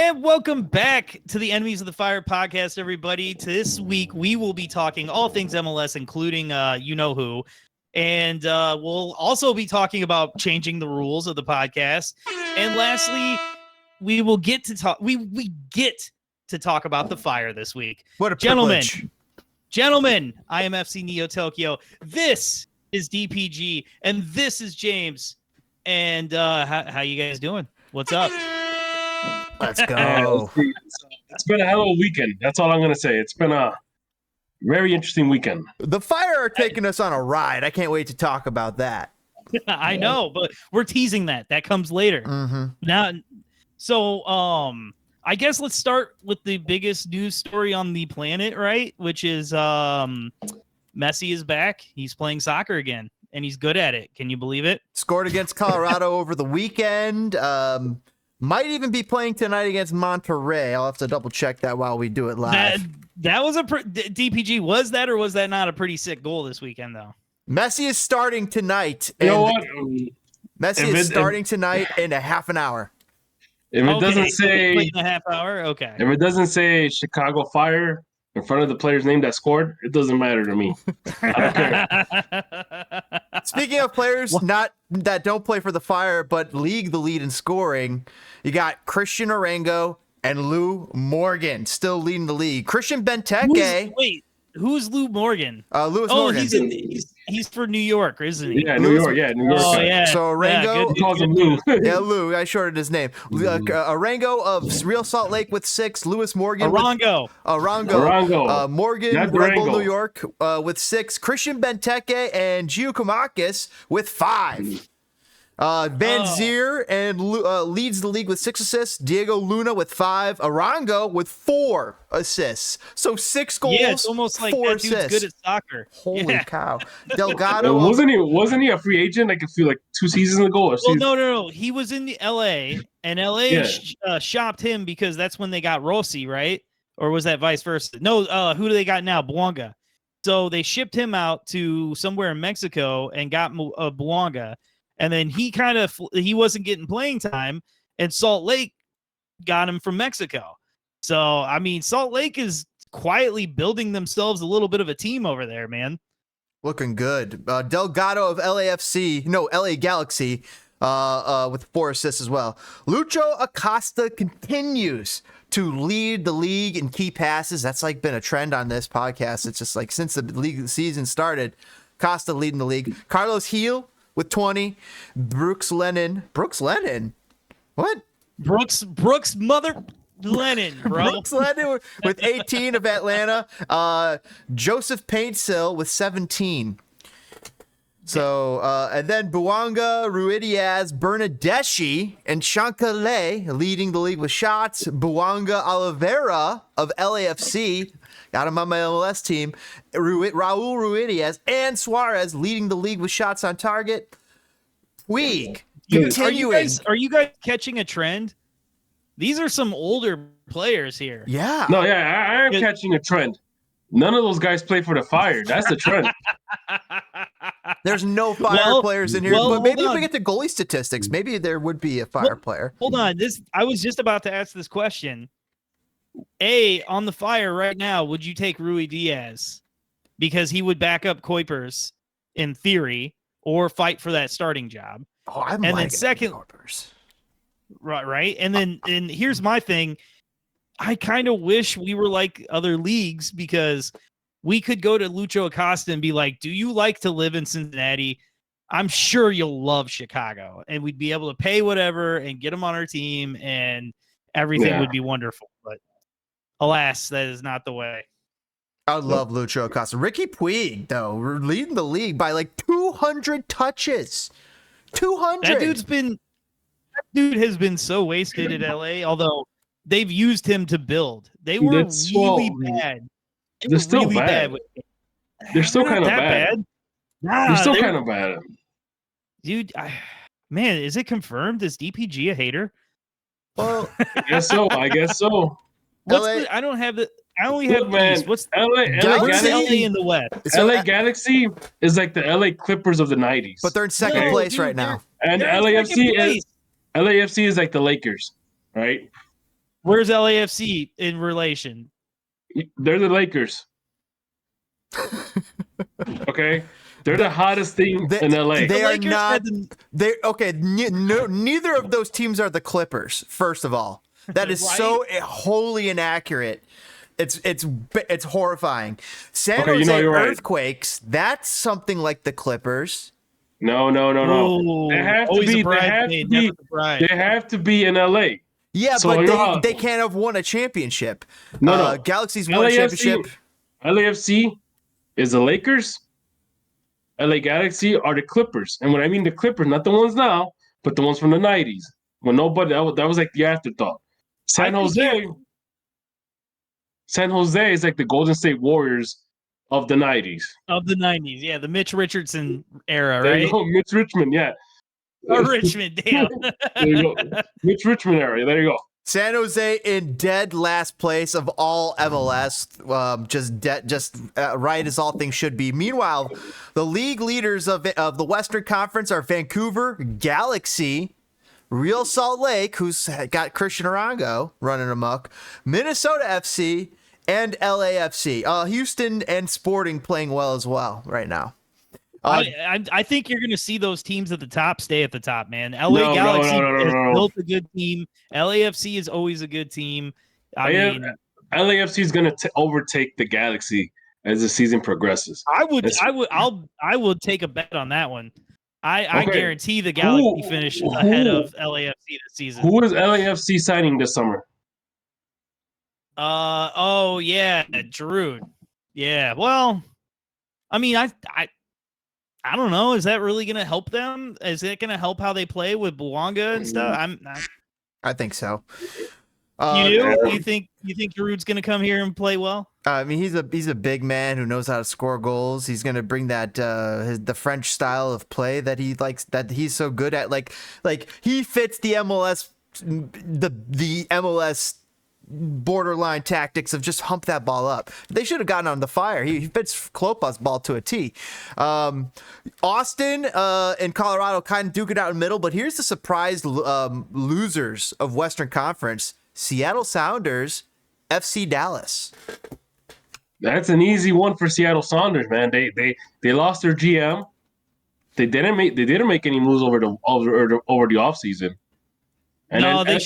And welcome back to the Enemies of the Fire podcast, everybody. This week, we will be talking all things MLS, including you-know-who. And we'll also be talking about changing the rules of the podcast. And lastly, we will get to talk. We get to talk about the Fire this week. What a privilege. Gentlemen, I am FC Neo Tokyo. This is DPG, and this is James. And how you guys doing? What's up? Let's go. It's been a hell of a weekend. That's all I'm going to say. It's been a very interesting weekend. The Fire are taking us on a ride. I can't wait to talk about that. I know, but we're teasing that. That comes later. Mm-hmm. Now, so I guess let's start with the biggest news story on the planet, right? Which is Messi is back. He's playing soccer again, and he's good at it. Can you believe it? Scored against Colorado over the weekend. Might even be playing tonight against Monterrey. I'll have to double check that while we do it live. That was DPG. Was that or was that not a pretty sick goal this weekend, though? Messi is starting tonight. You know what? Messi is starting tonight in a half an hour. If it doesn't say in a half hour, okay. If it doesn't say Chicago Fire in front of the player's name that scored, it doesn't matter to me. I don't care. Speaking of players that don't play for the Fire but league the lead in scoring, you got Christian Orengo and Lou Morgan still leading the league. Christian Benteke. Who's Lou Morgan? Louis Morgan. He's for New York, isn't he? Yeah, New York. Yeah, New York. Oh, yeah. So Orengo calls him Lou. Yeah, Lou. I shorted his name. Orengo of Real Salt Lake with 6. Louis Morgan. Orongo. Morgan, Not Red Bull Durango. New York with 6. Christian Benteke and Gio Kamakis with 5. Van Zier and leads the league with 6 assists. Diego Luna with 5. Arango with 4 assists. So 6 goals. Yeah, it's almost like 4 that assists. dude's good at soccer. Holy Yeah. cow! Delgado. Wasn't he a free agent? Like a few 2 seasons ago. Well, no. He was in the LA, and LA shopped him because that's when they got Rossi, right? Or was that vice versa? No. Who do they got now? Buanga. So they shipped him out to somewhere in Mexico and got Buanga. And then he wasn't getting playing time, and Salt Lake got him from Mexico. So, I mean, Salt Lake is quietly building themselves a little bit of a team over there, man. Looking good. Delgado of LA Galaxy with 4 assists as well. Lucho Acosta continues to lead the league in key passes. That's been a trend on this podcast. It's just since the league season started, Costa leading the league. Carlos Heel with 20. Brooks Lennon. What? Brooks mother Lennon, bro. Brooks Lennon with 18 of Atlanta. Joseph Paintsil with 17. So, and then Buanga, Ruidiaz, Bernadeschi, and Chancalay leading the league with shots. Buanga Oliveira of LAFC, got him on my MLS team. Raul Ruidiaz and Suarez leading the league with shots on target. Puig continuing. Are you guys catching a trend? These are some older players here. Yeah. No, yeah, I am catching a trend. None of those guys play for the Fire. That's the trend. There's no Fire players in here, but maybe if we get to goalie statistics, maybe there would be a Fire player. Hold on. I was just about to ask this question. On the Fire right now, would you take Rui Diaz? Because he would back up Kuipers in theory or fight for that starting job. Oh, I'm and then second, right? And here's my thing. I kind of wish we were like other leagues because we could go to Lucho Acosta and be like, do you like to live in Cincinnati? I'm sure you'll love Chicago. And we'd be able to pay whatever and get him on our team and everything would be wonderful. But alas, that is not the way. I love Lucho Acosta. Ricky Puig, though, leading the league by 200 touches. 200. That dude has been so wasted at LA, although they've used him to build. They were really bad. They're still really bad. They're still kind of bad. Nah, they're still kind of bad. Dude, man, is it confirmed? Is DPG a hater? Well, I guess so. I don't have the. I only have East. What's LA Galaxy in the West? So LA Galaxy is like the LA Clippers of the 90s. But they're in second place right now. And LAFC is like the Lakers, right? Where's LAFC in relation? They're the Lakers. Okay, they're the hottest thing in LA. They are Lakers not. had the- They okay. Neither of those teams are the Clippers. First of all, that is Right? so wholly inaccurate. It's horrifying. San Okay, Jose you're right. Earthquakes. That's something like the Clippers. No. Ooh, They have to always be. a bridesmaid, never the bride. They have to be in LA. Yeah, So but you're they can't have won a championship. No. Galaxy's won a championship. LAFC is the Lakers. LA Galaxy are the Clippers, and when I mean the Clippers, not the ones now, but the ones from the '90s when nobody that was like the afterthought. San Jose is like the Golden State Warriors of the '90s. Of the 90s, yeah, the Mitch Richardson era, There right? you go, Mitch Richmond, yeah. Or Richmond, damn. There you go, Mitch Richmond area. There you go. San Jose in dead last place of all MLS, just right as all things should be. Meanwhile, the league leaders of the Western Conference are Vancouver Galaxy, Real Salt Lake, who's got Christian Arango running amok, Minnesota FC, and LAFC. Houston and Sporting playing well as well right now. I think you're going to see those teams at the top stay at the top, man. LA Galaxy has built a good team. LAFC is always a good team. I mean, LAFC is going to overtake the Galaxy as the season progresses. I would take a bet on that one. I guarantee the Galaxy finish ahead of LAFC this season. Who is LAFC signing this summer? Oh yeah, Giroud. Yeah. Well, I mean, I don't know. Is that really going to help them? Is it going to help how they play with Bouanga and stuff? I think so. You think Giroud's going to come here and play well? I mean, he's a big man who knows how to score goals. He's going to bring that the French style of play that he likes, that he's so good at. Like he fits the MLS the MLS borderline tactics of just hump that ball up. They should have gotten on the fire. He fits Klopa's ball to a T. Austin and Colorado kind of duke it out in the middle, but here's the surprise losers of Western Conference: Seattle Sounders, FC Dallas. That's an easy one for Seattle Sounders, man. They lost their GM. They didn't make any moves over the offseason. No, they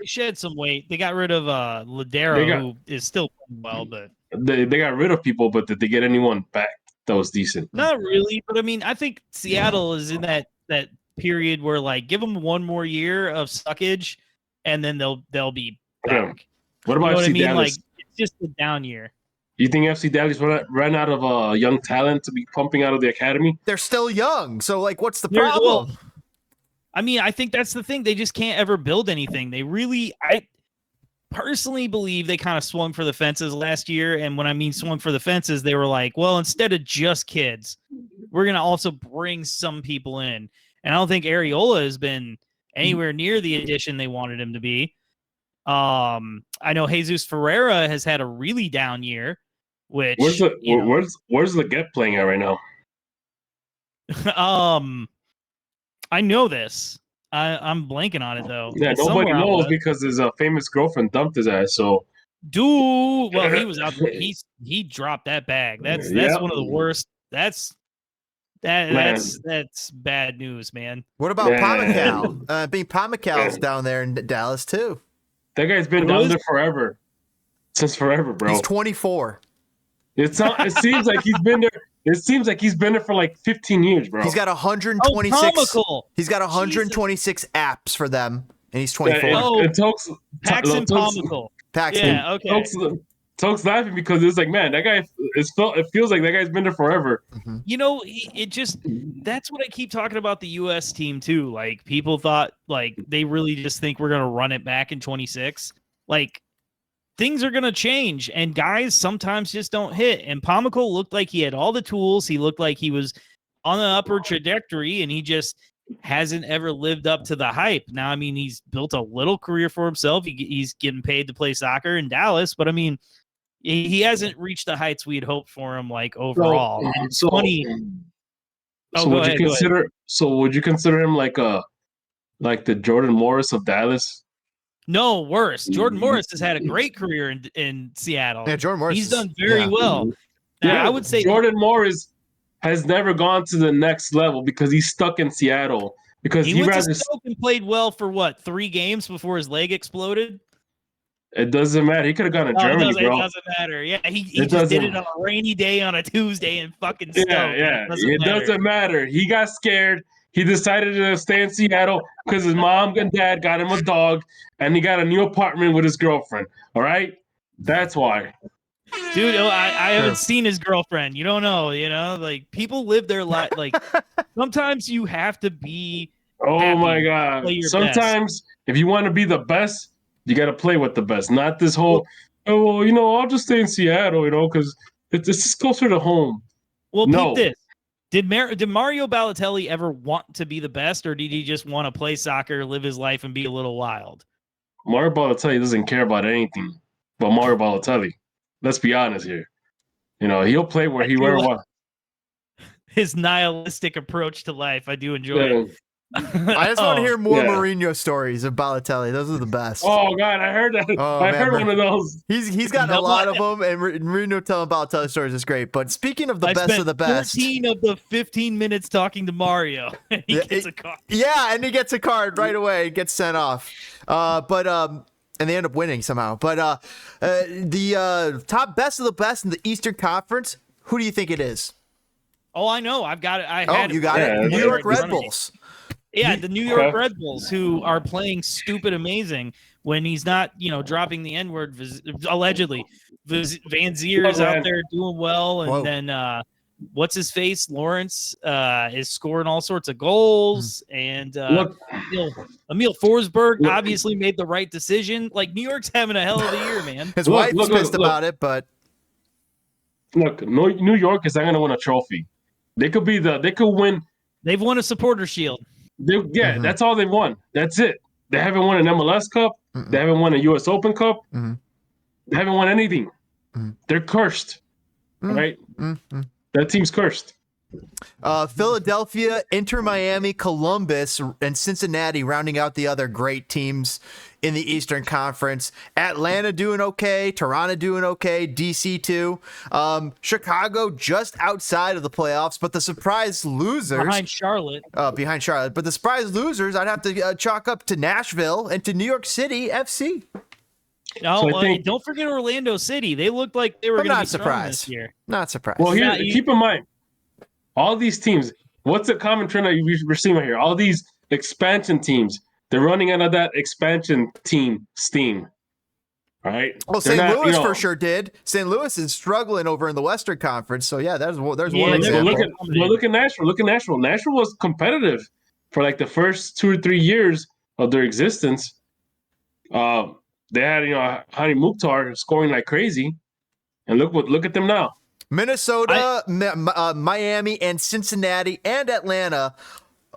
shed some weight. They got rid of Ladero, who is still playing well, but they got rid of people, but did they get anyone back that was decent? Not really, but I mean, I think Seattle is in that period where, like, give them one more year of suckage, and then they'll be back. What about FC Dallas? Like, it's just a down year. You think FC Dallas ran out of young talent to be pumping out of the academy? They're still young, so like, what's the problem? I mean, I think that's the thing. They just can't ever build anything. I personally believe they kind of swung for the fences last year. And when I mean swung for the fences, they were like, well, instead of just kids, we're going to also bring some people in. And I don't think Areola has been anywhere near the addition they wanted him to be. I know Jesus Ferreira has had a really down year, which where's the Get playing at right now? I know this. I'm blanking on it though. Yeah, nobody knows because his famous girlfriend dumped his ass. So, dude, well, he was out there. He dropped that bag. That's one of the worst. That's bad news, man. What about Pamukal? Being Pamukal's down there in Dallas too. That guy's been down there forever, since forever, bro. He's 24. It seems like he's been there. It seems like he's been there for like 15 years, bro. He's got 126. Oh, he's got 126 apps for them, and he's 24. Paxton Pommical. Paxton. Yeah, okay. Tok's laughing because it's like, man, that guy. It feels like that guy's been there forever. Mm-hmm. You know, that's what I keep talking about the U.S. team too. Like, people thought, like, they really just think we're gonna run it back in 26. Like, things are going to change, and guys sometimes just don't hit. And Pommical looked like he had all the tools. He looked like he was on an upward trajectory, and he just hasn't ever lived up to the hype. Now, I mean, he's built a little career for himself. He's getting paid to play soccer in Dallas, but I mean, he hasn't reached the heights we'd hoped for him, like, overall. Would you consider him like the Jordan Morris of Dallas? No, worse. Jordan Morris has had a great career in Seattle. Yeah, Jordan Morris. He's done very well. Now, Yeah, I would say Jordan Morris has never gone to the next level because he's stuck in Seattle. Because he went to Stoke and played well for what, 3 games before his leg exploded? It doesn't matter. He could have gone to Germany, bro. It doesn't matter. Yeah, he just did it on a rainy day on a Tuesday in fucking Stoke. Yeah. It doesn't matter. He got scared. He decided to stay in Seattle because his mom and dad got him a dog, and he got a new apartment with his girlfriend. All right? That's why. Dude, I haven't seen his girlfriend. You don't know, like people live their life. Like sometimes you have to be. Oh my God! Sometimes if you want to be the best, you got to play with the best. Not this whole, I'll just stay in Seattle, because it's closer to home. Well, no. Peep this. Did Mario Balotelli ever want to be the best, or did he just want to play soccer, live his life, and be a little wild? Mario Balotelli doesn't care about anything but Mario Balotelli. Let's be honest here. He'll play where he wants. His nihilistic approach to life, I do enjoy it. I just want to hear more Mourinho stories of Balotelli. Those are the best. Oh God, I heard that. I heard one of those. He's got a lot of them, and Mourinho telling Balotelli stories is great. But speaking of the best of the best, 14 of the 15 minutes talking to Mario, and he gets a card. Yeah, and he gets a card right away. Gets sent off. And they end up winning somehow. But the top best of the best in the Eastern Conference, who do you think it is? Oh, I know. I've got it. You got it. New York Red Bulls. Yeah, the New York Red Bulls, who are playing stupid amazing when he's not, dropping the N-word, allegedly. Van Zier is out there doing well, and then what's his face? Lawrence is scoring all sorts of goals, and Emil Forsberg obviously made the right decision. Like, New York's having a hell of a year, man. His wife's pissed about it, but look, New York is not going to win a trophy. They could win. They've won a supporter shield. That's all they won. That's it. They haven't won an MLS Cup. They haven't won a U.S. Open Cup. They haven't won anything. They're cursed, right? That team's cursed. Philadelphia, Inter Miami, Columbus, and Cincinnati rounding out the other great teams in the Eastern Conference. Atlanta doing okay, Toronto doing okay, DC too. Chicago just outside of the playoffs, but the surprise losers behind Charlotte. But the surprise losers, I'd have to chalk up to Nashville and to New York City FC. No, don't forget Orlando City. They looked like they were going to be strong this year. Not surprised. Well, keep in mind, all these teams, what's the common trend that we're seeing right here? All these expansion teams, they're running out of that expansion team steam, right? Well, St. Louis for sure did. St. Louis is struggling over in the Western Conference, so there's one example. Look at Nashville. Nashville was competitive for like the first 2 or 3 years of their existence. They had, Hani Mukhtar scoring like crazy, and look at them now. Minnesota, Miami, and Cincinnati, and Atlanta,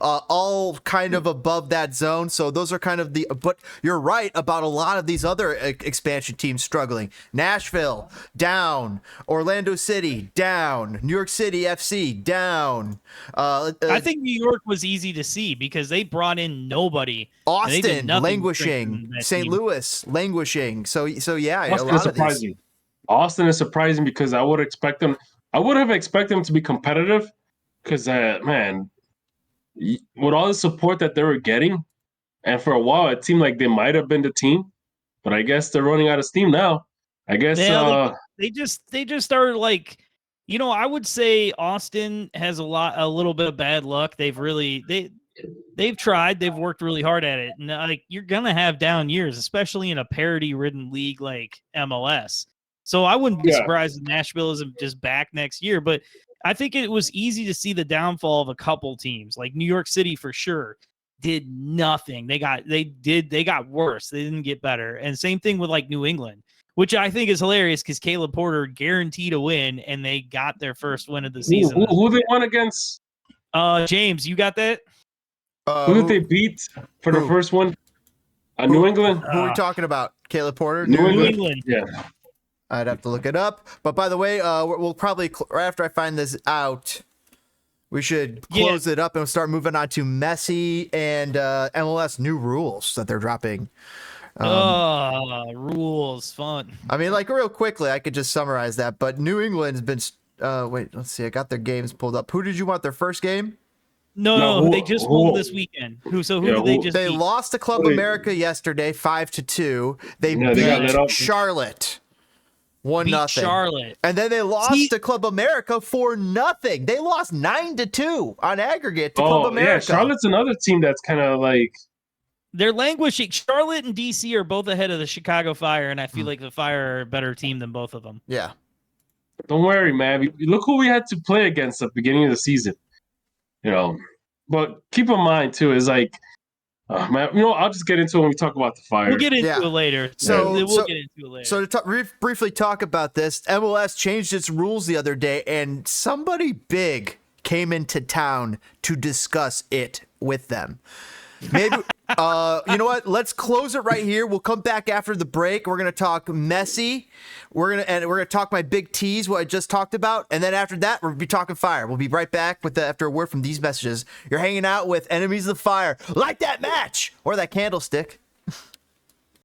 all kind of above that zone. So those are kind of but you're right about a lot of these other expansion teams struggling. Nashville, down. Orlando City, down. New York City FC, down. I think New York was easy to see because they brought in nobody. Austin, languishing. St. Louis, languishing. So yeah, Austin, a lot of these. Austin is surprising because I would have expected them to be competitive because, man, with all the support that they were getting, and for a while it seemed like they might have been the team, but I guess they're running out of steam now. I guess they just started like, I would say Austin has a little bit of bad luck. They've tried, they've worked really hard at it, and like you're gonna have down years, especially in a parity-ridden league like MLS. So I wouldn't be surprised if Nashville isn't just back next year, but I think it was easy to see the downfall of a couple teams, like New York City for sure did nothing. They got worse. They didn't get better. And same thing with like New England, which I think is hilarious because Caleb Porter guaranteed a win and they got their first win of the season. Who they won against? James, you got that? Who did they beat for the first one? New England? Who are we talking about? Caleb Porter? New England. Yeah. I'd have to look it up. But by the way, we'll probably, right after I find this out, we should close it up and start moving on to Messi and MLS new rules that they're dropping Rules, fun. I mean, like real quickly, I could just summarize that. But New England's been. Wait, let's see. I got their games pulled up. Who did you want their first game? No, they just won this weekend. Who did they just They beat? lost to Club America yesterday, 5-2. They beat Charlotte. 1-0. Charlotte. And then they lost to Club America 4-0. They lost 9-2 on aggregate to Club America. Yeah, Charlotte's another team that's kind of like they're languishing. Charlotte and DC are both ahead of the Chicago Fire, and I feel like the Fire are a better team than both of them. Yeah. Don't worry, man. Look who we had to play against at the beginning of the season. But keep in mind too is like, man, I'll just get into it when we talk about the Fire. We'll get into it later. We'll get into it later. So to briefly talk about this, MLS changed its rules the other day, and somebody big came into town to discuss it with them. Maybe you know what? Let's close it right here. We'll come back after the break. We're gonna talk Messi. We're gonna talk my big tease, what I just talked about, and then after that, we'll be talking Fire. We'll be right back after a word from these messages. You're hanging out with Enemies of the Fire. Like that match or that candlestick.